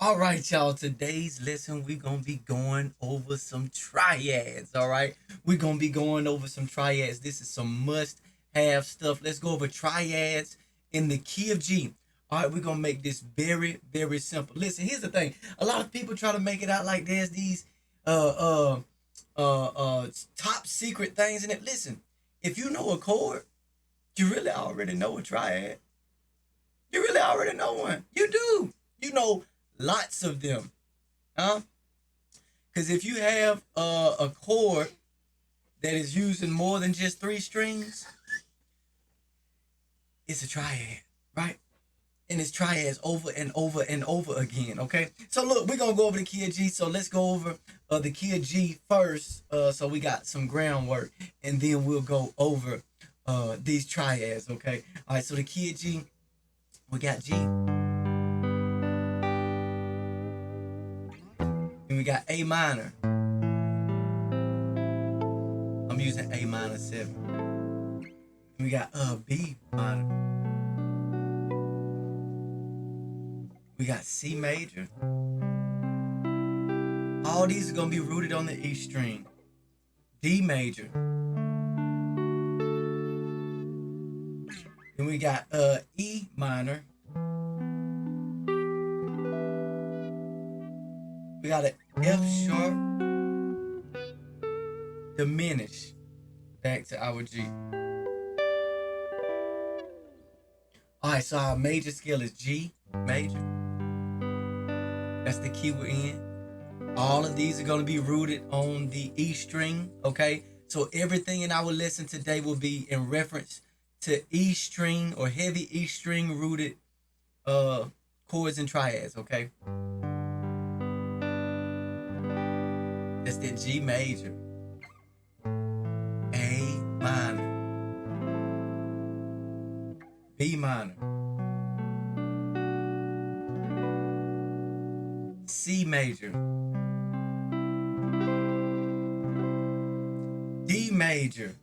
All right, y'all. Today's lesson, we're going to be going over some triads. All right. We're going to be going over some triads. This is some must have stuff. Let's go over triads in the key of G. All right. We're going to make this very, very simple. Listen, here's the thing. A lot of people try to make it out like there's these top secret things in it. Listen, if you know a chord, you really already know a triad. You really already know one. You do. You know lots of them. Huh? Because if you have a chord that is using more than just three strings, it's a triad, right? And it's triads over and over and over again, okay? So look, we're going to go over the key of G. So let's go over the key of G first. So we got some groundwork. And then we'll go over these triads, okay? All right, so the key of G, we got G. And we got A minor. I'm using A minor 7. And we got B minor. We got C major. All these are going to be rooted on the E string. D major. Then we got E minor. We got an F sharp diminish back to our G. Alright, so our major scale is G major. That's the key we're in. All of these are going to be rooted on the E string, okay? So everything in our lesson today will be in reference to E string or heavy E string rooted chords and triads, okay? That's the G major, A minor, B minor, C major, D major,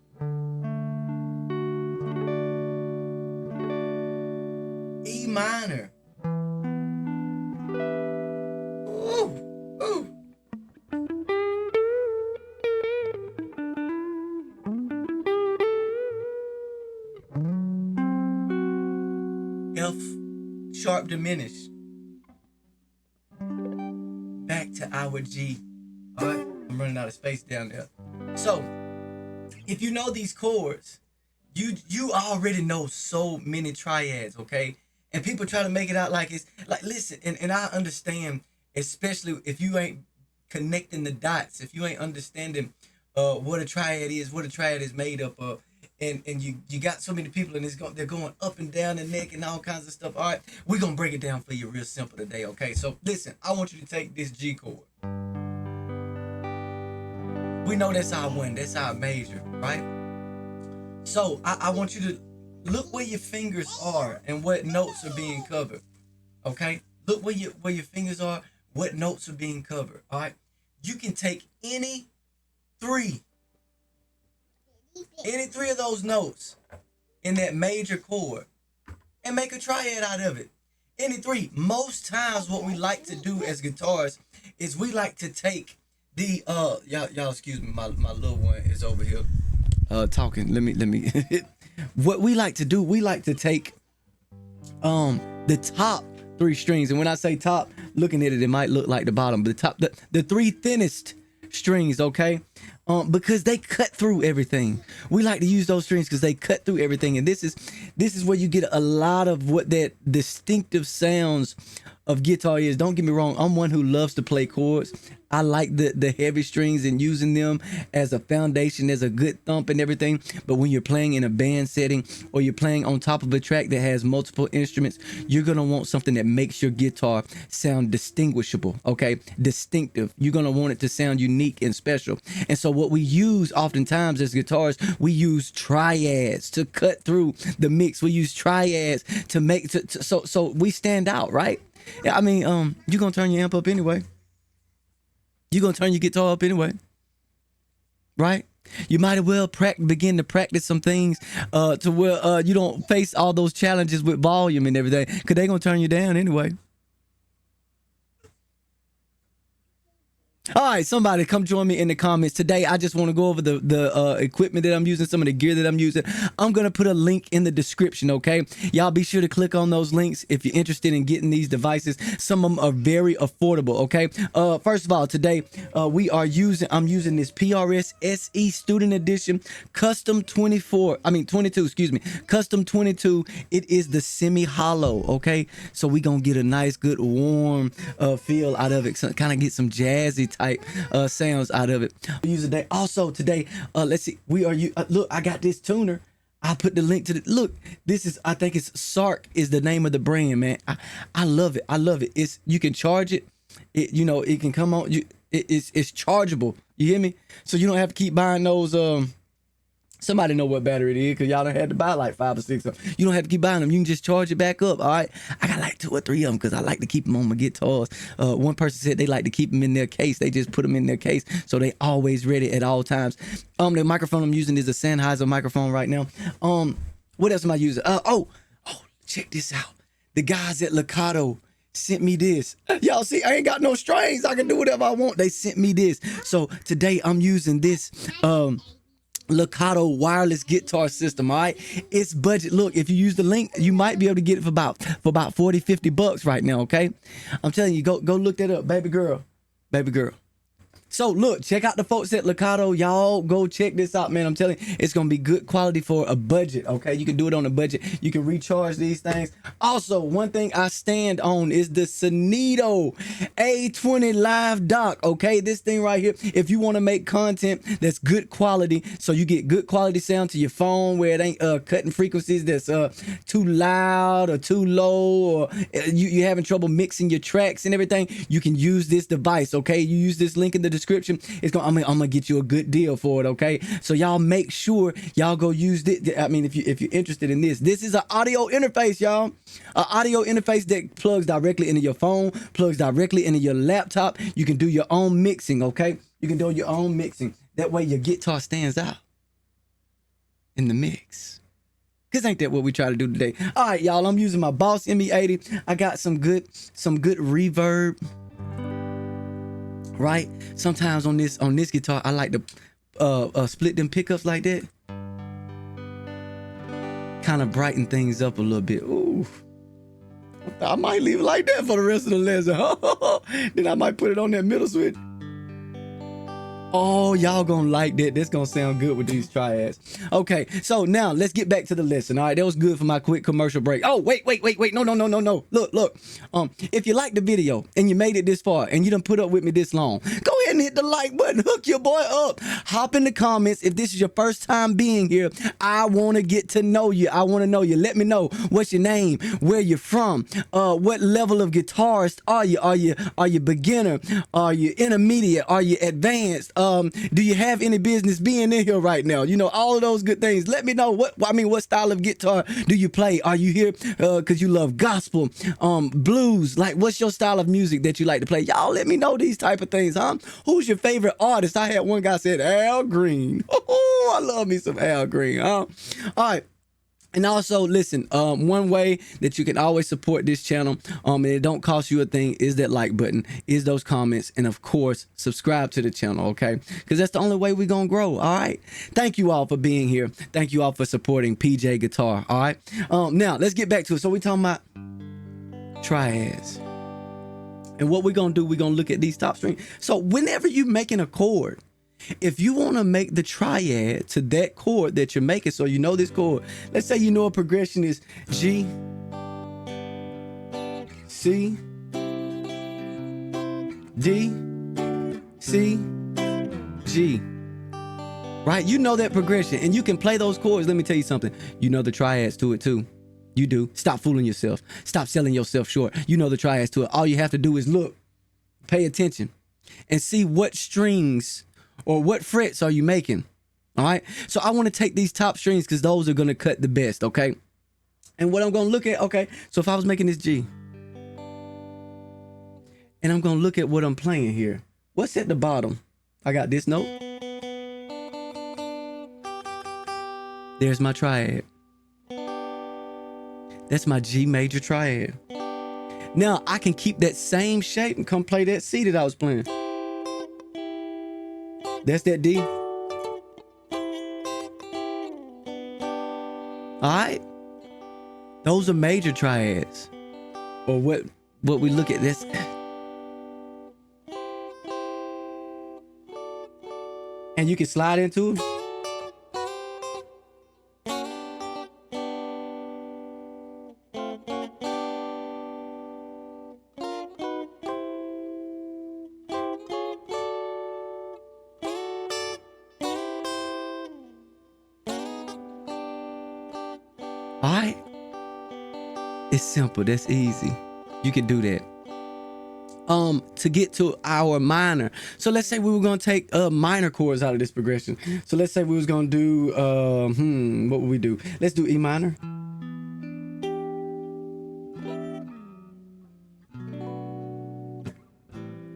E minor. Ooh, ooh. F sharp diminished back to our G. All right, I'm running out of space down there. So if you know these chords, you already know so many triads, okay? And people try to make it out like it's like, listen, and I understand, especially if you ain't connecting the dots, if you ain't understanding what a triad is, what a triad is made up of, and you got so many people and they're going up and down the neck and all kinds of stuff. All right, we're gonna break it down for you real simple today, okay? So listen, I want you to take this G chord. We know that's our one, that's our major, right? So I want you to look where your fingers are and what notes are being covered, okay? Look where your fingers are, what notes are being covered, all right? You can take any three of those notes in that major chord and make a triad out of it. Any three. Most times what we like to do as guitarists is we like to take the y'all excuse me, my little one is over here talking. Let me what we like to do, we like to take the top three strings, and when I say top, looking at it, it might look like the bottom, but the three thinnest strings, okay? Because they cut through everything. We like to use those strings because they cut through everything, and this is where you get a lot of what that distinctive sounds of guitar is. Don't get me wrong, I'm one who loves to play chords. I like the heavy strings and using them as a foundation, as a good thump and everything. But when you're playing in a band setting or you're playing on top of a track that has multiple instruments, you're going to want something that makes your guitar sound distinguishable, okay? Distinctive. You're going to want it to sound unique and special. And so what we use oftentimes as guitarists, we use triads to cut through the mix. We use triads to make, so we stand out, right? I mean, you're going to turn your amp up anyway. You're going to turn your guitar up anyway, right? You might as well begin to practice some things to where you don't face all those challenges with volume and everything, because they're going to turn you down anyway. All right, somebody come join me in the comments. Today, I just want to go over the equipment that I'm using, some of the gear that I'm using. I'm going to put a link in the description, okay? Y'all be sure to click on those links if you're interested in getting these devices. Some of them are very affordable, okay? First of all, today, I'm using this PRS SE Student Edition Custom 22, excuse me, Custom 22. It is the semi-hollow, okay? So we going to get a nice, good, warm feel out of it. So kind of get some jazzy type sounds out of it. Use today. Also today, let's see. Look, I got this tuner. I put the link to the look. This is, I think it's Sark is the name of the brand, man. I love it. I love it. You can charge it. It can come on. It's chargeable. You hear me? So you don't have to keep buying those. Somebody know what battery it is, because y'all done had to buy like 5 or 6 of them. You don't have to keep buying them. You can just charge it back up, all right? I got like 2 or 3 of them because I like to keep them on my guitars. One person said they like to keep them in their case. They just put them in their case so they always ready at all times. The microphone I'm using is a Sennheiser microphone right now. What else am I using? Check this out. The guys at LEKATO sent me this. Y'all see, I ain't got no strings. I can do whatever I want. They sent me this. So today I'm using this LEKATO wireless guitar system. All right, it's budget. Look, if you use the link, you might be able to get it for about $40-50 right now. Okay, I'm telling you, go look that up, baby girl. So look, check out the folks at LEKATO. Y'all go check this out, man. I'm telling you, it's gonna be good quality for a budget. Okay, you can do it on a budget. You can recharge these things. Also, one thing I stand on is the Synido A20 Live Dock. Okay, this thing right here. If you want to make content that's good quality, so you get good quality sound to your phone where it ain't cutting frequencies that's too loud or too low, or you having trouble mixing your tracks and everything, you can use this device. Okay, you use this link in the description. I'm gonna get you a good deal for it. Okay, so y'all make sure y'all go use this. I mean, if you're interested in this is an audio interface, y'all. An audio interface that plugs directly into your phone, plugs directly into your laptop. You can do your own mixing. Okay, you can do your own mixing. That way your guitar stands out in the mix. Cause ain't that what we try to do today? All right, y'all. I'm using my Boss ME80. I got some good reverb. Right, sometimes on this guitar I like to split them pickups like that, kind of brighten things up a little bit. Ooh, I might leave it like that for the rest of the lesson. Then I might put it on that middle switch. Oh, y'all gonna like that. That's gonna sound good with these triads. Okay, so now let's get back to the lesson. All right, that was good for my quick commercial break. Oh, wait. No. Look. If you like the video and you made it this far and you done put up with me this long, go ahead and hit the like button. Hook your boy up. Hop in the comments. If this is your first time being here, I want to get to know you. I want to know you. Let me know what's your name, where you're from, what level of guitarist are you? Are you beginner? Are you intermediate? Are you advanced? Do you have any business being in here right now? You know, all of those good things. Let me know what style of guitar do you play? Are you here because you love gospel, blues? Like, what's your style of music that you like to play? Y'all let me know these type of things, huh? Who's your favorite artist? I had one guy said Al Green. Oh, I love me some Al Green, huh? All right. And also, listen, one way that you can always support this channel, and it don't cost you a thing, is that like button, is those comments, and of course, subscribe to the channel, okay? Because that's the only way we're going to grow, all right? Thank you all for being here. Thank you all for supporting PJ Guitar, all right? Now, let's get back to it. So we're talking about triads. And what we're going to do, we're going to look at these top strings. So whenever you're making a chord, if you want to make the triad to that chord that you're making, so you know this chord, let's say you know a progression is G, C, D, C, G, right? You know that progression and you can play those chords. Let me tell you something. You know the triads to it too. You do. Stop fooling yourself. Stop selling yourself short. You know the triads to it. All you have to do is look, pay attention, and see what strings or what frets are you making. All right, so I want to take these top strings because those are going to cut the best. Okay, and what I'm going to look at, okay, so if I was making this G and I'm going to look at what I'm playing here, what's at the bottom? I got this note. There's my triad. That's my G major triad. Now I can keep that same shape and come play that C that I was playing. That's that D. All right. Those are major triads. Or what we look at this. And you can slide into it. All right. It's simple. That's easy. You can do that. To get to our minor. So let's say we were going to take minor chords out of this progression. So let's say we was going to do, what would we do? Let's do E minor.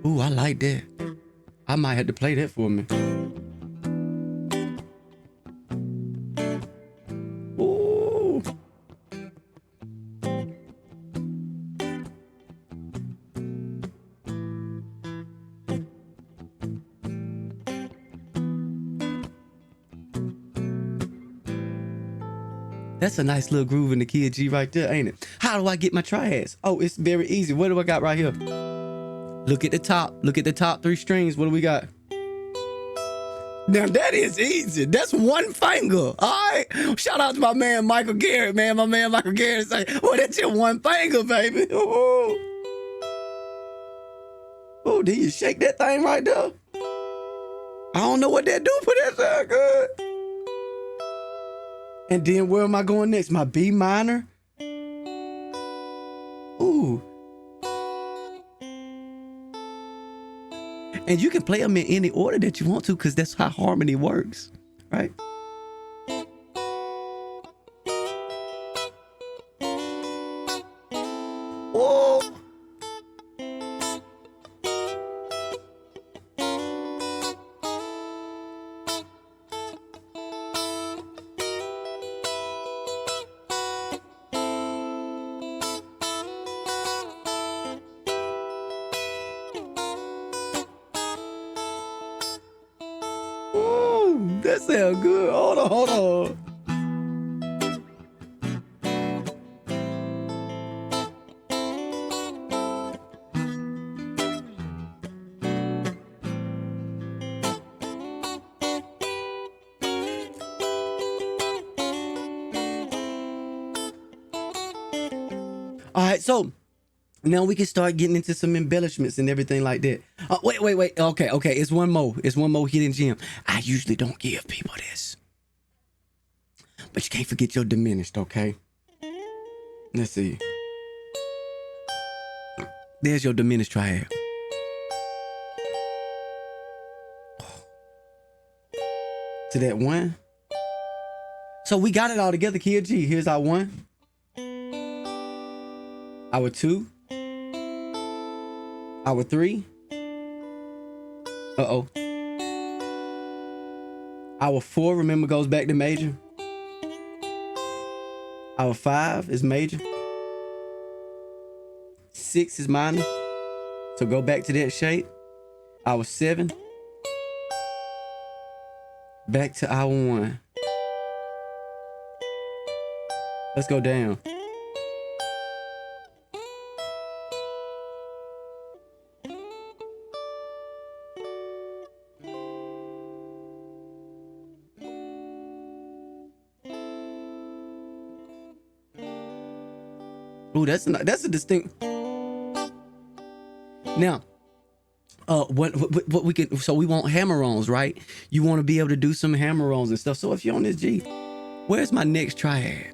Ooh, I like that. I might have to play that for me. Ooh. That's a nice little groove in the key of G right there, ain't it? How do I get my triads? Oh, it's very easy. What do I got right here? Look at the top. Look at the top 3 strings. What do we got? Now that is easy. That's one finger. All right. Shout out to my man Michael Garrett, man. My man Michael Garrett say, "Oh, that's your one finger, baby." Oh, oh, did you shake that thing right there? I don't know what that do, but that sound good. And then where am I going next? My B minor. Ooh. And you can play them in any order that you want to, because that's how harmony works, right? Oh. Ooh, that sounds good. Hold on, hold on. All right, so now we can start getting into some embellishments and everything like that. Wait. Okay. It's one more. It's one more hidden gem. I usually don't give people this, but you can't forget your diminished, okay? Let's see. There's your diminished triad. To that 1. So we got it all together, key of G. Here's our 1. Our 2. Our 3. Uh-oh. Our 4, remember, goes back to major. Our 5 is major. 6 is minor. So go back to that shape. Our 7. Back to our 1. Let's go down. Ooh, that's a distinct. Now, what we can, so we want hammer-ons, right? You want to be able to do some hammer-ons and stuff. So if you're on this G, where's my next triad?